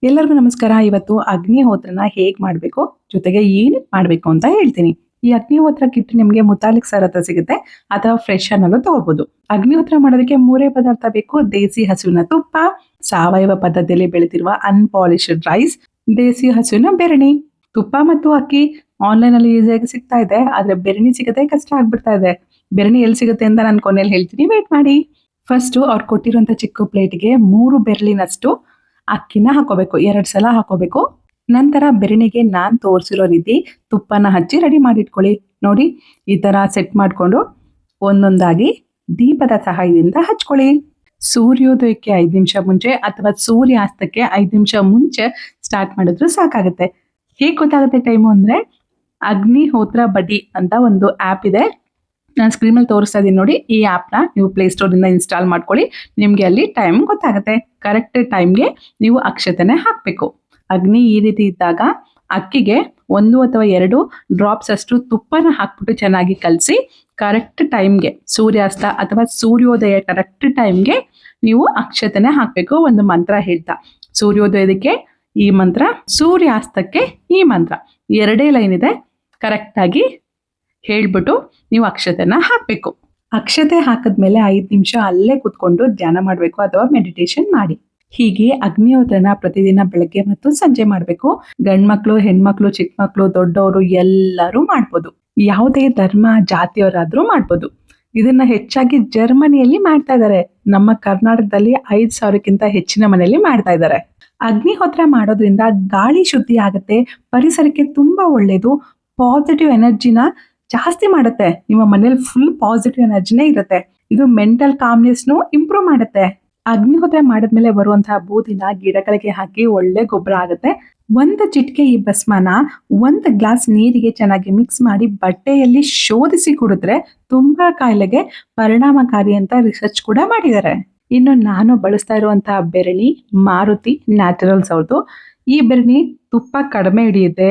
ಎಲ್ಲರಿಗೂ ನಮಸ್ಕಾರ. ಇವತ್ತು ಅಗ್ನಿಹೋತ್ರನ ಹೇಗ್ ಮಾಡಬೇಕು, ಜೊತೆಗೆ ಏನಕ್ಕೆ ಮಾಡಬೇಕು ಅಂತ ಹೇಳ್ತೀನಿ. ಈ ಅಗ್ನಿಹೋತ್ರ ಕಿಟ್ ನಿಮಗೆ ಮುತಾಲಿಕ್ ಸರ್ ಹತ್ರ ಸಿಗುತ್ತೆ ಅಥವಾ ಫ್ರೆಶ್ ಅನ್ನಲ್ಲೂ ತಗೋಬಹುದು. ಅಗ್ನಿಹೋತ್ರ ಮಾಡೋದಕ್ಕೆ ಮೂರೇ ಪದಾರ್ಥ ಬೇಕು: ದೇಸಿ ಹಸುವಿನ ತುಪ್ಪ, ಸಾವಯವ ಪದ್ಧತಿಯಲ್ಲಿ ಬೆಳೆದಿರುವ ಅನ್ಪಾಲಿಶ್ಡ್ ರೈಸ್, ದೇಸಿ ಹಸುವಿನ ಬೆರಣಿ. ತುಪ್ಪ ಮತ್ತು ಅಕ್ಕಿ ಆನ್ಲೈನ್ ಅಲ್ಲಿ ಈಸಿಯಾಗಿ ಸಿಗ್ತಾ ಇದೆ, ಆದ್ರೆ ಬೆರಣಿ ಸಿಗದೆ ಕಷ್ಟ ಆಗ್ಬಿಡ್ತಾ ಇದೆ. ಬೆರಣಿ ಎಲ್ಲಿ ಸಿಗುತ್ತೆ ಅಂತ ನಾನು ಕೊನೆಯಲ್ಲಿ ಹೇಳ್ತೀನಿ, ವೇಟ್ ಮಾಡಿ. ಫಸ್ಟ್ ಅವ್ರು ಕೊಟ್ಟಿರುವಂತ ಚಿಕ್ಕ ಪ್ಲೇಟ್ಗೆ 3 ಬೆರಳಿನಷ್ಟು ಅಕ್ಕಿನ ಹಾಕೋಬೇಕು. 2 ಸಲ ಹಾಕೋಬೇಕು. ನಂತರ ಬೆರಣಿಗೆ ನಾನ್ ತೋರಿಸಿರೋ ರೀತಿ ತುಪ್ಪನ ಹಚ್ಚಿ ರೆಡಿ ಮಾಡಿಟ್ಕೊಳ್ಳಿ. ನೋಡಿ, ಈ ತರ ಸೆಟ್ ಮಾಡಿಕೊಂಡು ಒಂದೊಂದಾಗಿ ದೀಪದ ಸಹಾಯದಿಂದ ಹಚ್ಕೊಳ್ಳಿ. ಸೂರ್ಯೋದಯಕ್ಕೆ 5 ನಿಮಿಷ ಮುಂಚೆ ಅಥವಾ ಸೂರ್ಯಾಸ್ತಕ್ಕೆ 5 ನಿಮಿಷ ಮುಂಚೆ ಸ್ಟಾರ್ಟ್ ಮಾಡಿದ್ರು ಸಾಕಾಗುತ್ತೆ. ಹೇಗೆ ಗೊತ್ತಾಗುತ್ತೆ ಟೈಮು ಅಂದ್ರೆ, ಅಗ್ನಿಹೋತ್ರ ಬಡಿ ಅಂತ ಒಂದು ಆ್ಯಪ್ ಇದೆ. ನಾನು ಸ್ಕ್ರೀನ್ ಮೇಲೆ ತೋರಿಸ್ತಾ ಇದ್ದೀನಿ ನೋಡಿ. ಈ ಆ್ಯಪ್ನ ನೀವು ಪ್ಲೇಸ್ಟೋರಿಂದ ಇನ್ಸ್ಟಾಲ್ ಮಾಡ್ಕೊಳ್ಳಿ. ನಿಮಗೆ ಅಲ್ಲಿ ಟೈಮ್ ಗೊತ್ತಾಗುತ್ತೆ. ಕರೆಕ್ಟ್ ಟೈಮ್ಗೆ ನೀವು ಅಕ್ಷತೆನೆ ಹಾಕಬೇಕು. ಅಗ್ನಿ ಈ ರೀತಿ ಇದ್ದಾಗ ಅಕ್ಕಿಗೆ 1 ಅಥವಾ 2 ಡ್ರಾಪ್ಸ್ ಅಷ್ಟು ತುಪ್ಪನ ಹಾಕ್ಬಿಟ್ಟು ಚೆನ್ನಾಗಿ ಕಲಸಿ ಕರೆಕ್ಟ್ ಟೈಮ್ಗೆ, ಸೂರ್ಯಾಸ್ತ ಅಥವಾ ಸೂರ್ಯೋದಯ ಕರೆಕ್ಟ್ ಟೈಮ್ಗೆ ನೀವು ಅಕ್ಷತೆನೆ ಹಾಕಬೇಕು. ಒಂದು ಮಂತ್ರ ಹೇಳ್ತಾ, ಸೂರ್ಯೋದಯಕ್ಕೆ ಈ ಮಂತ್ರ, ಸೂರ್ಯಾಸ್ತಕ್ಕೆ ಈ ಮಂತ್ರ, 2 ಲೈನ್ ಇದೆ. ಕರೆಕ್ಟಾಗಿ ಹೇಳ್ಬಿಟ್ಟು ನೀವು ಅಕ್ಷತೆನ ಹಾಕಬೇಕು. ಅಕ್ಷತೆ ಹಾಕಿದ್ಮೇಲೆ 5 ನಿಮಿಷ ಅಲ್ಲೇ ಕೂತ್ಕೊಂಡು ಧ್ಯಾನ ಮಾಡಬೇಕು ಅಥವಾ ಮೆಡಿಟೇಷನ್ ಮಾಡಿ. ಹೀಗೆ ಅಗ್ನಿಹೋತ್ರನ ಪ್ರತಿದಿನ ಬೆಳಗ್ಗೆ ಮತ್ತು ಸಂಜೆ ಮಾಡಬೇಕು. ಗಂಡ್ಮಕ್ಳು, ಹೆಣ್ಮಕ್ಳು, ಚಿಕ್ಕ ಮಕ್ಳು, ದೊಡ್ಡವರು ಎಲ್ಲರೂ ಮಾಡ್ಬೋದು. ಯಾವುದೇ ಧರ್ಮ ಜಾತಿಯವರಾದ್ರೂ ಮಾಡ್ಬೋದು. ಇದನ್ನ ಹೆಚ್ಚಾಗಿ ಜರ್ಮನಿಯಲ್ಲಿ ಮಾಡ್ತಾ ಇದ್ದಾರೆ. ನಮ್ಮ ಕರ್ನಾಟಕದಲ್ಲಿ 5,000ಕ್ಕಿಂತ ಹೆಚ್ಚಿನ ಮನೆಯಲ್ಲಿ ಮಾಡ್ತಾ ಇದ್ದಾರೆ. ಅಗ್ನಿಹೋತ್ರ ಮಾಡೋದ್ರಿಂದ ಗಾಳಿ ಶುದ್ಧಿ ಆಗುತ್ತೆ, ಪರಿಸರಕ್ಕೆ ತುಂಬಾ ಒಳ್ಳೇದು, ಪಾಸಿಟಿವ್ ಎನರ್ಜಿನ ಜಾಸ್ತಿ ಮಾಡುತ್ತೆ. ನಿಮ್ಮ ಮನೇಲಿ ಫುಲ್ ಪಾಸಿಟಿವ್ ಎನರ್ಜಿನೇ ಇರುತ್ತೆ. ಇದು ಮೆಂಟಲ್ ಕಾಮ್ನೆಸ್ನು ಇಂಪ್ರೂವ್ ಮಾಡುತ್ತೆ. ಅಗ್ನಿಹೋತ್ರ ಮಾಡಿದ್ಮೇಲೆ ಬರುವಂತಹ ಬೂದಿನ ಗಿಡಗಳಿಗೆ ಹಾಕಿ ಒಳ್ಳೆ ಗೊಬ್ಬರ ಆಗುತ್ತೆ. 1 ಚಿಟಿಕೆ ಈ ಭಸ್ಮನ 1 ಗ್ಲಾಸ್ ನೀರಿಗೆ ಚೆನ್ನಾಗಿ ಮಿಕ್ಸ್ ಮಾಡಿ ಬಟ್ಟೆಯಲ್ಲಿ ಶೋಧಿಸಿ ಕುಡಿದ್ರೆ ತುಂಬಾ ಕಾಯಿಲೆಗೆ ಪರಿಣಾಮಕಾರಿ ಅಂತ ರಿಸರ್ಚ್ ಕೂಡ ಮಾಡಿದ್ದಾರೆ. ಇನ್ನು ನಾನು ಬಳಸ್ತಾ ಇರುವಂತಹ ಬೆರಣಿ ಮಾರುತಿ ನ್ಯಾಚುರಲ್ಸ್ ಅವ್ರದ್ದು. ಈ ಬೆರಣಿ ತುಪ್ಪ ಕಡಿಮೆ ಹಿಡಿಯುತ್ತೆ,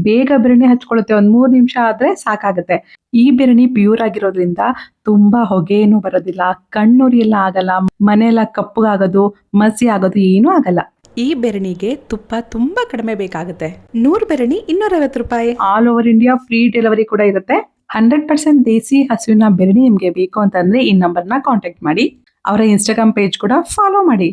ಬೇಗ ಬೆರಣಿ ಹಚ್ಕೊಳ್ಳುತ್ತೆ. 1-3 ನಿಮಿಷ ಆದ್ರೆ ಸಾಕಾಗುತ್ತೆ. ಈ ಬೆರಣಿ ಪ್ಯೂರ್ ಆಗಿರೋದ್ರಿಂದ ತುಂಬಾ ಹೊಗೆ ಏನು ಬರೋದಿಲ್ಲ, ಕಣ್ಣುರಿ ಎಲ್ಲ ಆಗಲ್ಲ, ಮನೆಯೆಲ್ಲ ಕಪ್ಪಗಾಗೋದು, ಮಸಿ ಆಗೋದು ಏನೂ ಆಗಲ್ಲ. ಈ ಬೆರಣಿಗೆ ತುಪ್ಪ ತುಂಬಾ ಕಡಿಮೆ ಬೇಕಾಗುತ್ತೆ. 100 ಬೆರಣಿ 250 ರೂಪಾಯಿ. All over India free delivery ಕೂಡ ಇರುತ್ತೆ. 100% ದೇಸಿ ಹಸುವಿನ ಬೆರಣಿ ನಿಮ್ಗೆ ಬೇಕು ಅಂತಂದ್ರೆ ಈ ನಂಬರ್ನ ಕಾಂಟ್ಯಾಕ್ಟ್ ಮಾಡಿ. ಅವರ ಇನ್ಸ್ಟಾಗ್ರಾಮ್ ಪೇಜ್ ಕೂಡ ಫಾಲೋ ಮಾಡಿ.